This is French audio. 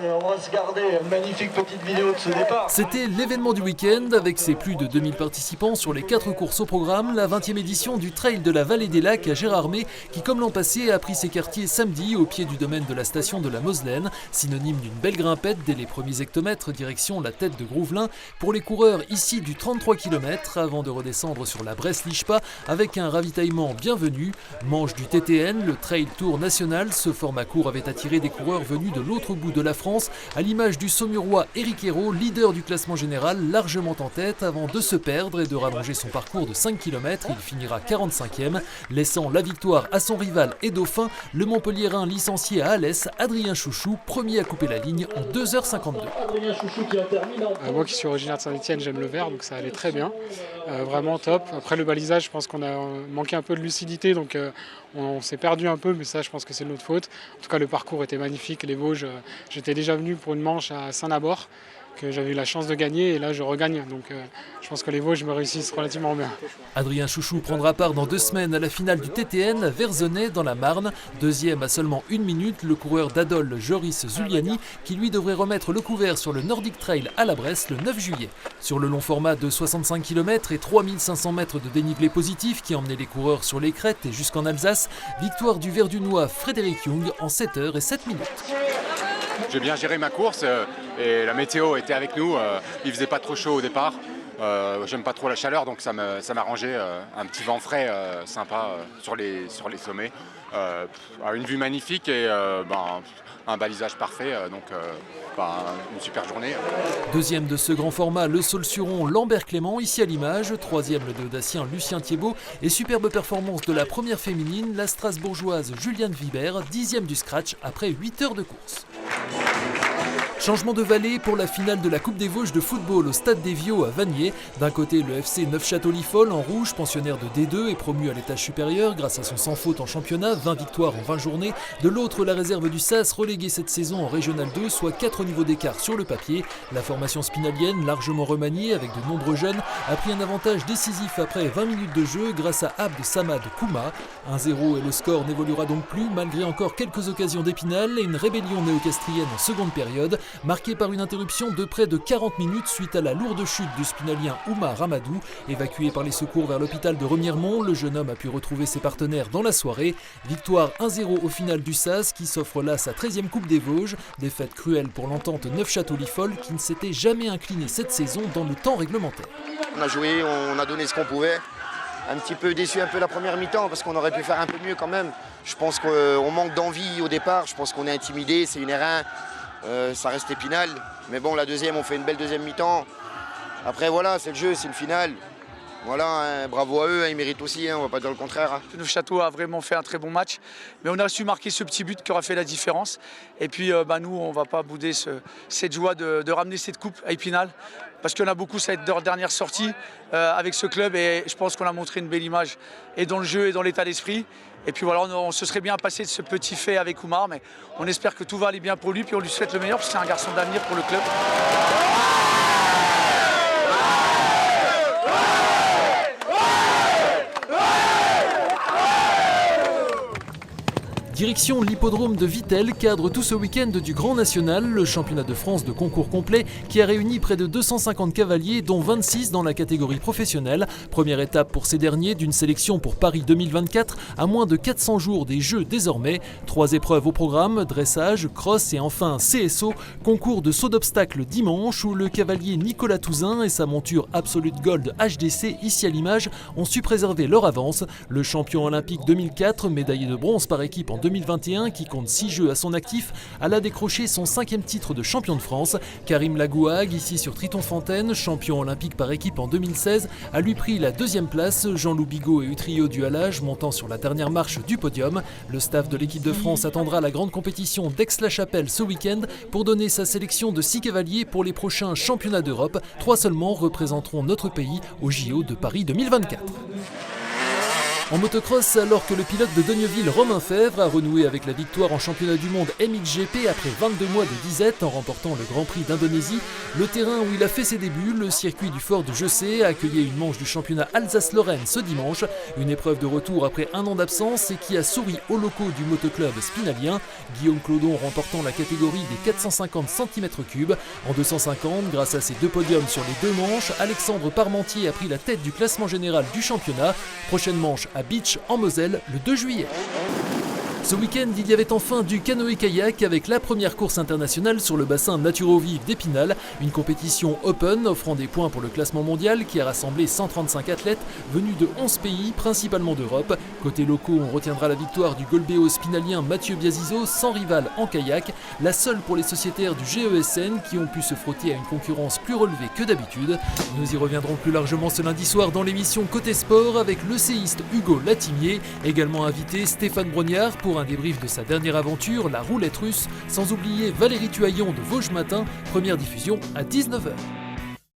On va se garder une magnifique petite vidéo de ce départ. C'était l'événement du week-end avec ses plus de 2000 participants sur les 4 courses au programme, la 20e édition du Trail de la Vallée des Lacs à Gérardmer qui, comme l'an passé, a pris ses quartiers samedi au pied du domaine de la station de la Moselaine, synonyme d'une belle grimpette dès les premiers hectomètres direction la tête de Grouvelin pour les coureurs ici du 33 km avant de redescendre sur la Bresse-Lichepas avec un ravitaillement bienvenu. Manche du TTN, le Trail Tour national, ce format court avait attiré des coureurs venus de l'autre bout de la France, à l'image du Saumurois Éric Hérault, leader du classement général, largement en tête avant de se perdre et de rallonger son parcours de 5 km. Il finira 45e, laissant la victoire à son rival et dauphin, le Montpelliérain licencié à Alès, Adrien Chouchou, premier à couper la ligne en 2h52. Adrien Chouchou qui termine. Moi qui suis originaire de Saint-Etienne, j'aime le vert, donc ça allait très bien. Vraiment top. Après le balisage, je pense qu'on a manqué un peu de lucidité, donc on s'est perdu un peu, mais ça je pense que c'est de notre faute. En tout cas le parcours était magnifique, les Vosges, j'étais déjà venu pour une manche à Saint-Nabord, que j'avais eu la chance de gagner et là je regagne, donc je pense que les Vosges me réussissent relativement bien. Adrien Chouchou prendra part dans 2 semaines à la finale du TTN à Verzonnet dans la Marne. Deuxième à seulement 1 minute, le coureur d'Adol Joris Zuliani qui lui devrait remettre le couvert sur le Nordic Trail à la Bresse le 9 juillet. Sur le long format de 65 km et 3500 mètres de dénivelé positif qui emmenait les coureurs sur les crêtes et jusqu'en Alsace, victoire du Verdunois Frédéric Young en 7h07. J'ai bien géré ma course et la météo était avec nous, il faisait pas trop chaud au départ. J'aime pas trop la chaleur, donc ça m'arrangeait un petit vent frais sympa sur les sommets. Une vue magnifique et un balisage parfait, donc une super journée. Deuxième de ce grand format, le Saulx-sur-Yon Lambert Clément, ici à l'image. Troisième, le Déodacien Lucien Thiebaud. Et superbe performance de la première féminine, la Strasbourgeoise Juliane Vibert, 10e du scratch après 8 heures de course. Changement de vallée pour la finale de la Coupe des Vosges de football au Stade des Viaux à Vanier. D'un côté, le FC Neufchâteau-Liffol en rouge, pensionnaire de D2 et promu à l'étage supérieur grâce à son sans faute en championnat, 20 victoires en 20 journées. De l'autre, la réserve du SAS, reléguée cette saison en Régional 2, soit 4 niveaux d'écart sur le papier. La formation spinalienne, largement remaniée avec de nombreux jeunes, a pris un avantage décisif après 20 minutes de jeu grâce à Abd Samad Kouma. 1-0 et le score n'évoluera donc plus malgré encore quelques occasions d'Épinal et une rébellion néocastrienne en seconde période, marquée par une interruption de près de 40 minutes suite à la lourde chute du spinalien Oumar Ramadou. Évacué par les secours vers l'hôpital de Remiremont, le jeune homme a pu retrouver ses partenaires dans la soirée. Victoire 1-0 au final du SAS qui s'offre là sa 13e Coupe des Vosges. Défaite cruelle pour l'entente Neufchâteau-Liffol qui ne s'était jamais incliné cette saison dans le temps réglementaire. On a joué, on a donné ce qu'on pouvait. Un petit peu déçu un peu la première mi-temps parce qu'on aurait pu faire un peu mieux quand même. Je pense qu'on manque d'envie au départ, je pense qu'on est intimidé, c'est une R1. Ça reste Épinal, mais bon, la deuxième, on fait une belle deuxième mi-temps. Après, voilà, c'est le jeu, c'est une finale. Voilà, hein, bravo à eux, hein, ils méritent aussi, hein, on va pas dire le contraire. Hein. Neufchâteau a vraiment fait un très bon match, mais on a su marquer ce petit but qui aura fait la différence. Et puis, nous, on va pas bouder cette joie de ramener cette coupe à Épinal, parce qu'il y en a beaucoup, ça va être leur dernière sortie avec ce club, et je pense qu'on a montré une belle image, et dans le jeu et dans l'état d'esprit. Et puis voilà, on se serait bien passé de ce petit fait avec Oumar, mais on espère que tout va aller bien pour lui, puis on lui souhaite le meilleur, parce que c'est un garçon d'avenir pour le club. Direction l'hippodrome de Vittel cadre tout ce week-end du Grand National, le championnat de France de concours complet qui a réuni près de 250 cavaliers, dont 26 dans la catégorie professionnelle. Première étape pour ces derniers d'une sélection pour Paris 2024 à moins de 400 jours des Jeux désormais. 3 épreuves au programme, dressage, cross et enfin CSO, concours de saut d'obstacle dimanche où le cavalier Nicolas Touzin et sa monture Absolute Gold HDC ici à l'image ont su préserver leur avance. Le champion olympique 2004, médaillé de bronze par équipe en 2021 qui compte 6 jeux à son actif, elle a décroché son 5e titre de champion de France. Karim Lagouag, ici sur Triton Fontaine, champion olympique par équipe en 2016, a lui pris la 2e place. Jean-Loup Bigot et Utrio du Halage montant sur la dernière marche du podium. Le staff de l'équipe de France attendra la grande compétition d'Aix-la-Chapelle ce week-end pour donner sa sélection de 6 cavaliers pour les prochains championnats d'Europe. 3 seulement représenteront notre pays au JO de Paris 2024. En motocross, alors que le pilote de Dogneuville, Romain Fèvre, a renoué avec la victoire en championnat du monde MXGP après 22 mois de disette en remportant le Grand Prix d'Indonésie, le terrain où il a fait ses débuts, le circuit du Fort de Jessé, a accueilli une manche du championnat Alsace-Lorraine ce dimanche, une épreuve de retour après un an d'absence et qui a souri aux locaux du motoclub spinalien, Guillaume Clodon remportant la catégorie des 450 cm3. En 250, grâce à ses 2 podiums sur les 2 manches, Alexandre Parmentier a pris la tête du classement général du championnat. Prochaine manche à Beach en Moselle le 2 juillet. Ce week-end, il y avait enfin du canoë-kayak avec la première course internationale sur le bassin Naturo-Vive d'Épinal, une compétition open offrant des points pour le classement mondial qui a rassemblé 135 athlètes venus de 11 pays, principalement d'Europe. Côté locaux, on retiendra la victoire du Golbéo spinalien Mathieu Biazizo, sans rival en kayak, la seule pour les sociétaires du GESN qui ont pu se frotter à une concurrence plus relevée que d'habitude. Nous y reviendrons plus largement ce lundi soir dans l'émission Côté Sport avec le séiste Hugo Latimier, également invité Stéphane Brognard pour un débrief de sa dernière aventure, la roulette russe, sans oublier Valérie Tuaillon de Vosges Matin, première diffusion à 19h.